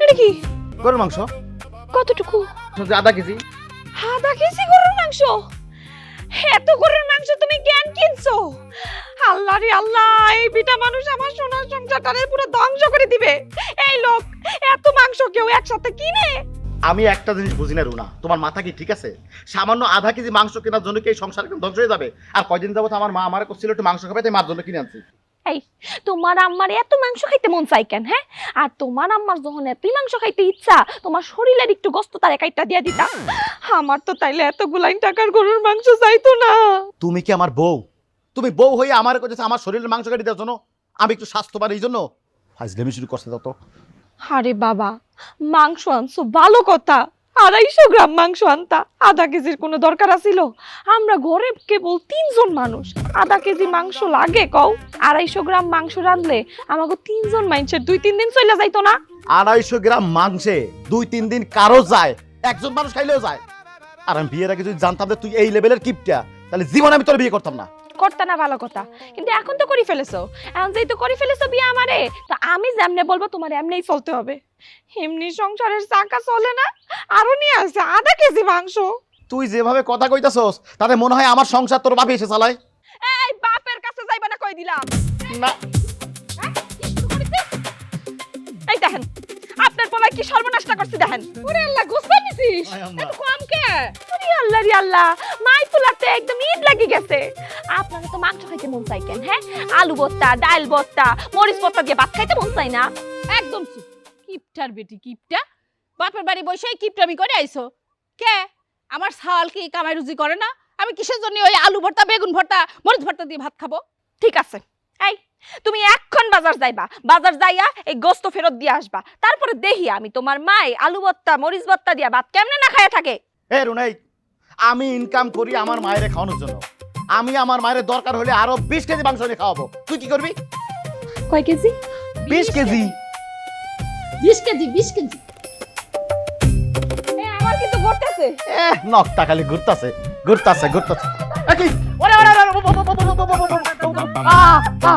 এটা কি? গরুর মাংস কতটুকু? আধা কেজি। আধা কেজি গরুর মাংস? এত গরুর মাংস তুমি কেন কিনছো? আল্লাহ রে আল্লাহ, এই বিটা মানুষ আমার সোনার সংসারটারে পুরো ধ্বংস করে দিবে। এই লোক এত মাংস কেউ একসাথে কিনে? আমি একটা জিনিস বুঝি না রুনা, তোমার মাথা কি ঠিক আছে? সামান্য আধা কেজি মাংস কেনার জন্য কি এই সংসার ধ্বংস হয়ে যাবে? আর কয়দিন যাবত আমার মা আমারে করছিল একটু মাংস খাবে, তাই মার জন্য কিনে আনছি। এই তোমার আম্মার এত মাংস খাইতে মন চাই কেন? হ্যাঁ, আর তোমার আম্মার যখন এতই মাংস খাইতে ইচ্ছা, তোমার শরীরের একটু গোস্ত তারে কাইটা দিয়া দিতা। আমার তো তাইলে এতগুলাইন টাকার গরুর মাংস চাইতো না। তুমি কি আমার বউ? তুমি বউ হয়ে আমার কাছে আমার শরীরের মাংস কেটে দেওয়ার জন্য আমি একটু স্বাস্থ্যবান এই জন্য ফাইজলামি শুরু করতে দাও তো। আরে বাবা, মাংস আনছো ভালো কথা, 250 গ্রাম মাংস আনতা, আধা কেজির কোনো দরকার আছিল? আমরা ঘরে কেবল 3 জন মানুষ, আধা কেজি মাংস লাগে কও? 250 গ্রাম মাংস রাঁধলে আমাকে 3 জন মানুষের 2-3 দিন চলে যাইতো না? 250 গ্রাম মাংসে 2-3 দিন কারো যায়, একজন মানুষ খাইলেও যায়। আর আমি বিয়ের আগে যদি জানতাম যে তুই এই লেভেলের কিপটা, তাহলে জীবনে আমি তোর বিয়ে করতাম না। করতে না ভালো কথা, কিন্তু এখন তো করে ফেলেছো। এখন যেহেতু করে ফেলেছো বিয়ে আমারে, তো আমি যেমনে বলবো তোমার এমনিই চলতে হবে। এমনি সংসারের চাকা চলে না, আরো নিয়ে আসছে আধা কেজি মাংস। তুই যেভাবে কথা কইতাছস তাতে মনে হয় আমার সংসার তোর বাপে এসে চালায়। এই বাপের কাছে যাইবা না কই দিলাম না এই দেখেন আপনার পোলা কি সর্বনাশটা করছে দেখেন। ওরে আল্লাহ, গোসল নিছিস? আয় আম্মা। এত কম কে? ওরে আল্লাহ রে আল্লাহ, মাই পোলাতে একদম ঈদ লাগি গেছে। আপনারা তো মাংস খাইতে মন চাই কেন? হ্যাঁ, আলু ভর্তা, ডাল ভর্তা, মরিচ ভর্তা দিয়ে ভাত খাইতে মন চাই না? একদম চুপ। কিপটার বেটি কিপটা, বাপের বাড়ি বসে কিপটামি করে আইছো কে? আমার সাল কি কামাই রুজি করে না? আমি কিসের জন্য ওই আলু ভর্তা, বেগুন ভর্তা, মরিচ ভর্তা দিয়ে ভাত খাবো? ঠিক আছে, এই তুমি এখন বাজার যাইবা, বাজার যাইয়া এই গোস্ত ফেরত দিয়ে আসবা, তারপরে দেখি আমি তোমার মাই আলু ভর্তা মরিচ ভর্তা দিয়া ভাত কেমনে না খাইয়া থাকে। এ রুনাই, আমি ইনকাম করি আমার মায়ের খাওয়ানোর জন্য। আমি আমার মায়ের দরকার হলে আরো 20 কেজি মাংস নিয়ে খাওয়াবো। তুই কি করবি? কয় কেজি? 20 কেজি। 20 KG 20 KG. আমার কিন্তু ঘটতেছে। নকটা খালি ঘুরতাছে ঘুরতাছে ঘুরতাছে। এ কি? ওরে ওরে ওরে, আ আ